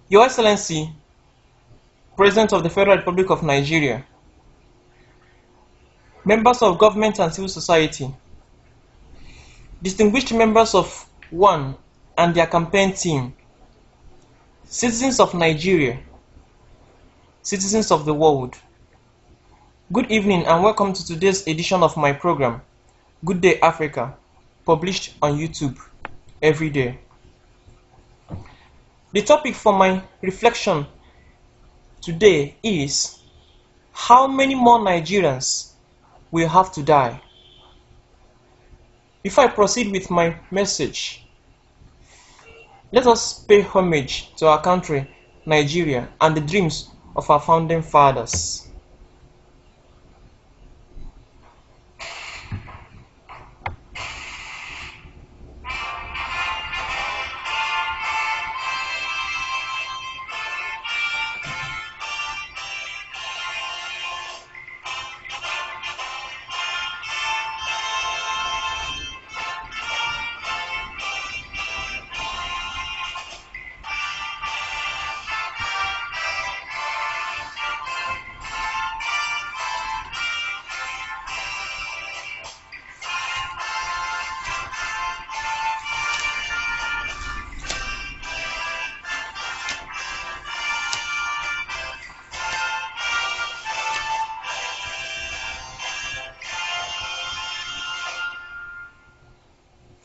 Your Excellency, President of the Federal Republic of Nigeria, members of government and civil society, distinguished members of ONE and their campaign team, citizens of Nigeria, citizens of the world, good evening and welcome to today's edition of my program, Good Day Africa, published on YouTube every day. The topic for my reflection today is how many more Nigerians will have to die? Before I proceed with my message, let us pay homage to our country, Nigeria, and the dreams of our founding fathers.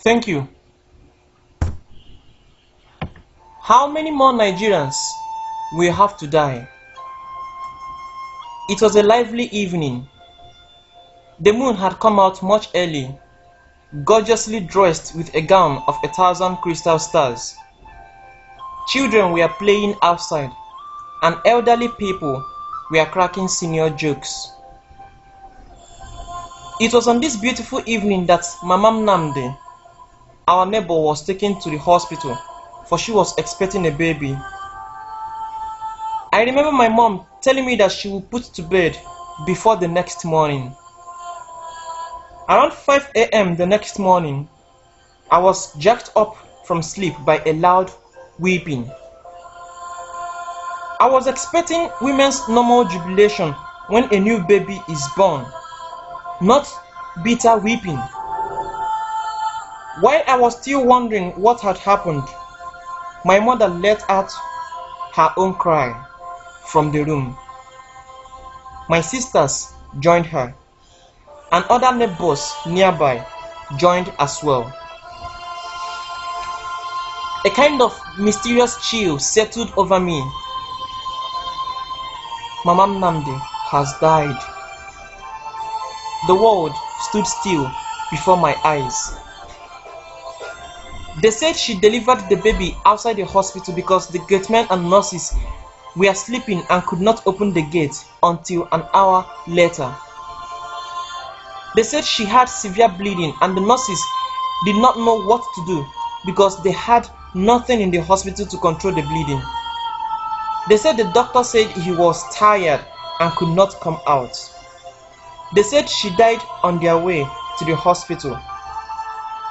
Thank you. How many more Nigerians will have to die? It was a lively evening. The moon had come out much early, gorgeously dressed with a gown of 1,000 crystal stars. Children were playing outside, and elderly people were cracking senior jokes. It was on this beautiful evening that Mama Nnamdi, our neighbor, was taken to the hospital, for she was expecting a baby. I remember my mom telling me that she would put to bed before the next morning. Around 5 a.m. the next morning, I was jacked up from sleep by a loud weeping. I was expecting women's normal jubilation when a new baby is born, not bitter weeping. While I was still wondering what had happened, my mother let out her own cry from the room. My sisters joined her, and other neighbors nearby joined as well. A kind of mysterious chill settled over me. Mama Nnamdi has died. The world stood still before my eyes. They said she delivered the baby outside the hospital because the gatemen and nurses were sleeping and could not open the gate until an hour later. They said she had severe bleeding and the nurses did not know what to do because they had nothing in the hospital to control the bleeding. They said the doctor said he was tired and could not come out. They said she died on their way to the hospital,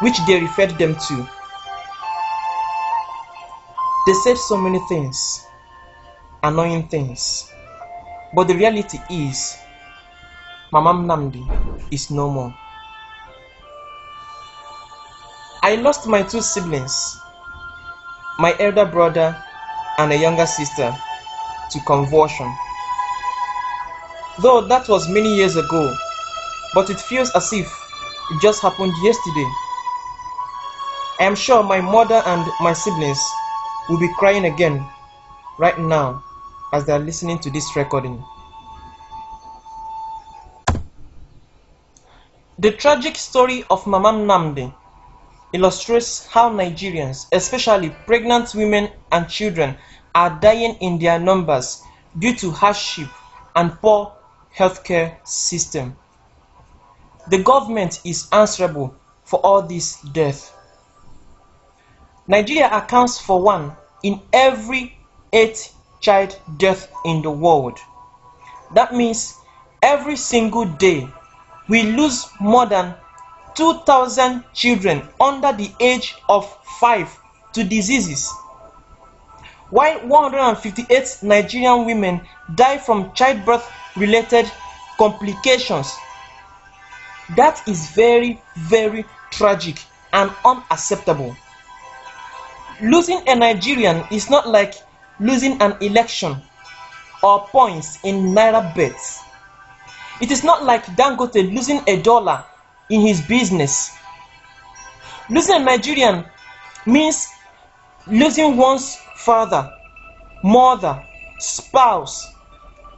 which they referred them to. They said so many things, annoying things, but the reality is, Mama Nnamdi is no more. I lost my 2 siblings, my elder brother and a younger sister, to convulsion. Though that was many years ago, but it feels as if it just happened yesterday. I am sure my mother and my siblings will be crying again right now as they are listening to this recording. The tragic story of Mama Nnamdi illustrates how Nigerians, especially pregnant women and children, are dying in their numbers due to hardship and poor healthcare system. The government is answerable for all this death. Nigeria accounts for 1 in every 8 child death in the world. That means every single day we lose more than 2,000 children under the age of 5 to diseases. while 158 Nigerian women die from childbirth-related complications. That is very, very tragic and unacceptable. Losing a Nigerian is not like losing an election or points in naira bets. It is not like Dangote losing $1 in his business. Losing a Nigerian means losing one's father, mother, spouse,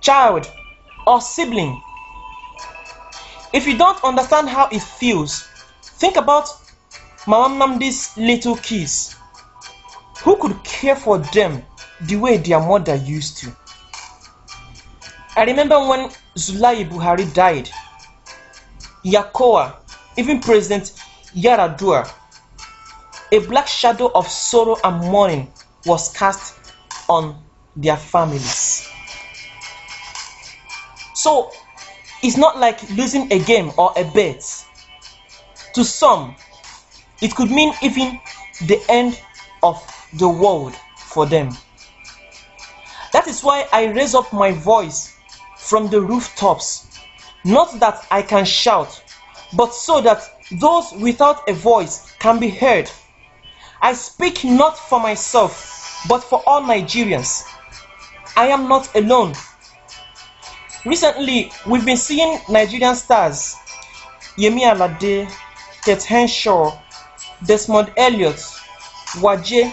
child, or sibling. If you don't understand how it feels, think about Mama Nnamdi's little kids. Who could care for them the way their mother used to? I remember when Zulai Buhari died, Yakoa, even President Yaradua, a black shadow of sorrow and mourning was cast on their families. So, it's not like losing a game or a bet. To some, it could mean even the end of the world for them. That is why I raise up my voice from the rooftops, not that I can shout, but so that those without a voice can be heard. I speak not for myself, but for all Nigerians. I am not alone. Recently, we've been seeing Nigerian stars, Yemi Alade, Henshaw, Desmond Eliot, Waje,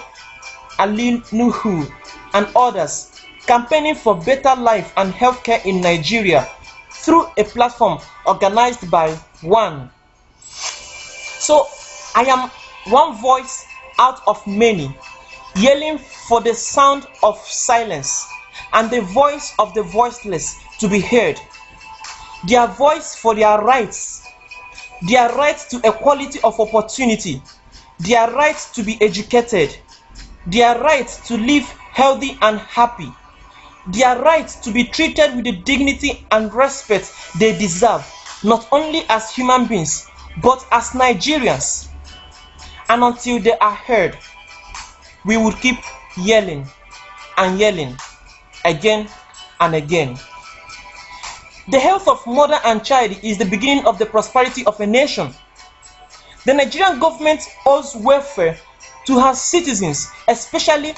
Nuhu, and others campaigning for better life and healthcare in Nigeria through a platform organized by one. So, I am one voice out of many, yelling for the sound of silence and the voice of the voiceless to be heard. Their voice for their rights to equality of opportunity, their right to be educated, their right to live healthy and happy, their right to be treated with the dignity and respect they deserve, not only as human beings, but as Nigerians. And until they are heard, we will keep yelling and yelling again and again. The health of mother and child is the beginning of the prosperity of a nation. The Nigerian government owes welfare to her citizens, especially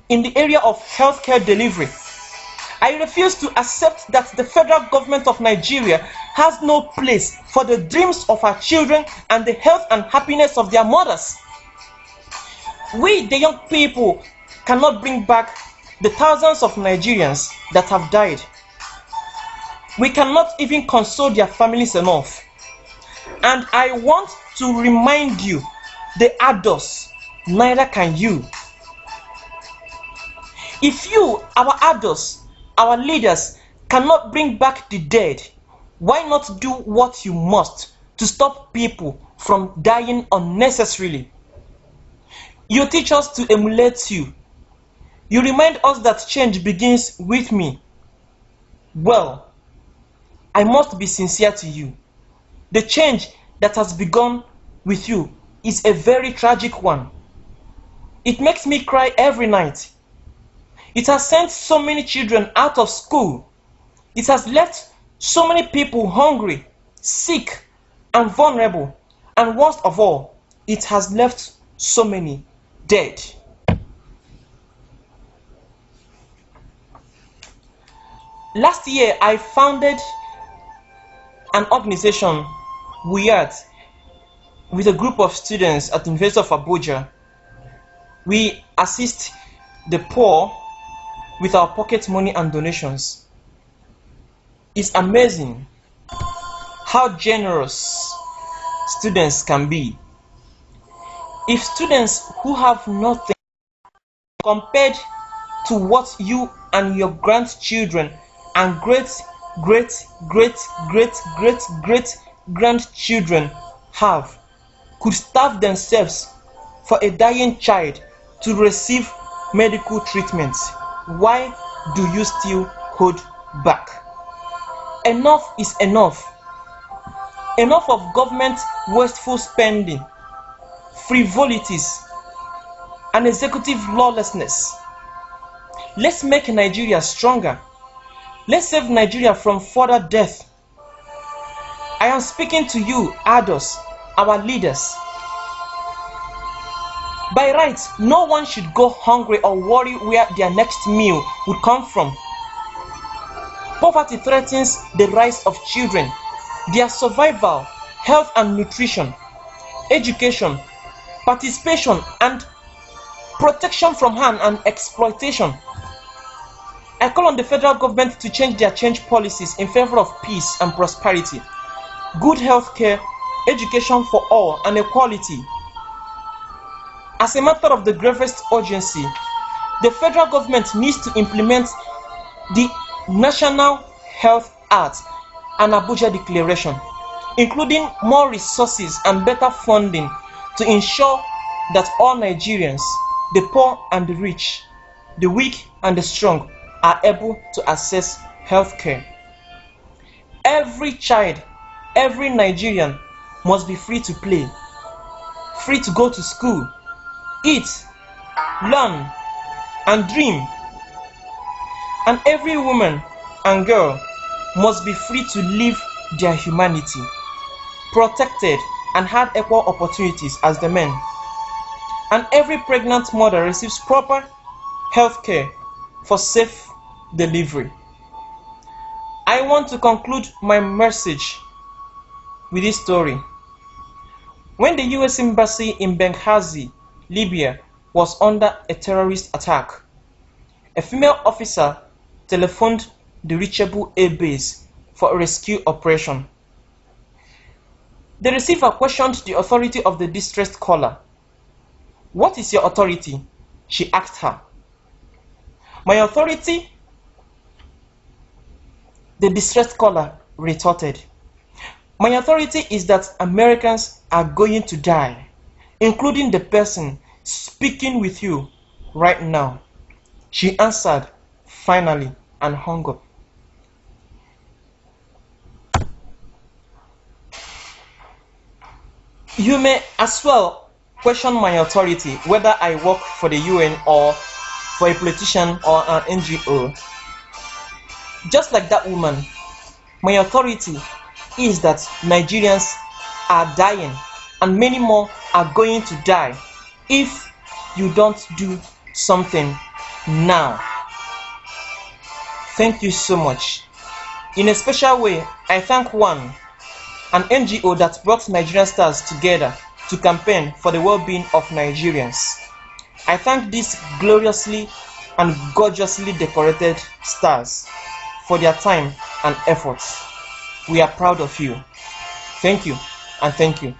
in the area of healthcare delivery. I refuse to accept that the federal government of Nigeria has no place for the dreams of our children and the health and happiness of their mothers. We, the young people, cannot bring back the thousands of Nigerians that have died. We cannot even console their families enough. And I want to remind you, the adults, neither can you. If you, our adults, our leaders, cannot bring back the dead, why not do what you must to stop people from dying unnecessarily? You teach us to emulate you. You remind us that change begins with me. Well, I must be sincere to you. The change that has begun with you is a very tragic one. It makes me cry every night. It has sent so many children out of school. It has left so many people hungry, sick, and vulnerable. And worst of all, it has left so many dead. Last year, I founded an organization, WIAT, with a group of students at the University of Abuja. We assist the poor with our pocket money and donations. It's amazing how generous students can be. If students who have nothing compared to what you and your grandchildren and great grandchildren have could starve themselves for a dying child to receive medical treatment, why do you still hold back? Enough is enough. Enough of government wasteful spending, frivolities, and executive lawlessness. Let's make Nigeria stronger. Let's save Nigeria from further death. I am speaking to you, adults, our leaders. By rights, no one should go hungry or worry where their next meal would come from. Poverty threatens the rights of children, their survival, health and nutrition, education, participation and protection from harm and exploitation. I call on the federal government to change their policies in favor of peace and prosperity, good health care, education for all and equality. As a matter of the gravest urgency, the federal government needs to implement the National Health Act and Abuja Declaration, including more resources and better funding to ensure that all Nigerians, the poor and the rich, the weak and the strong, are able to access health care. Every child, every Nigerian must be free to play, free to go to school, eat, learn, and dream. And every woman and girl must be free to live their humanity, protected and have equal opportunities as the men. And every pregnant mother receives proper health care for safe delivery. I want to conclude my message with this story. When the US Embassy in Benghazi, Libya, was under a terrorist attack, a female officer telephoned the reachable air base for a rescue operation. The receiver questioned the authority of the distressed caller. "What is your authority?" she asked her. "My authority," the distressed caller retorted. "My authority is that Americans are going to die, including the person speaking with you right now," she answered finally and hung up. You may as well question my authority, whether I work for the UN or for a politician or an NGO. Just like that woman, my authority is that Nigerians are dying and many more are going to die if you don't do something now. Thank you so much. In a special way, I thank an NGO that brought Nigerian stars together to campaign for the well-being of Nigerians. I thank these gloriously and gorgeously decorated stars for their time and efforts. We are proud of you. Thank you and thank you.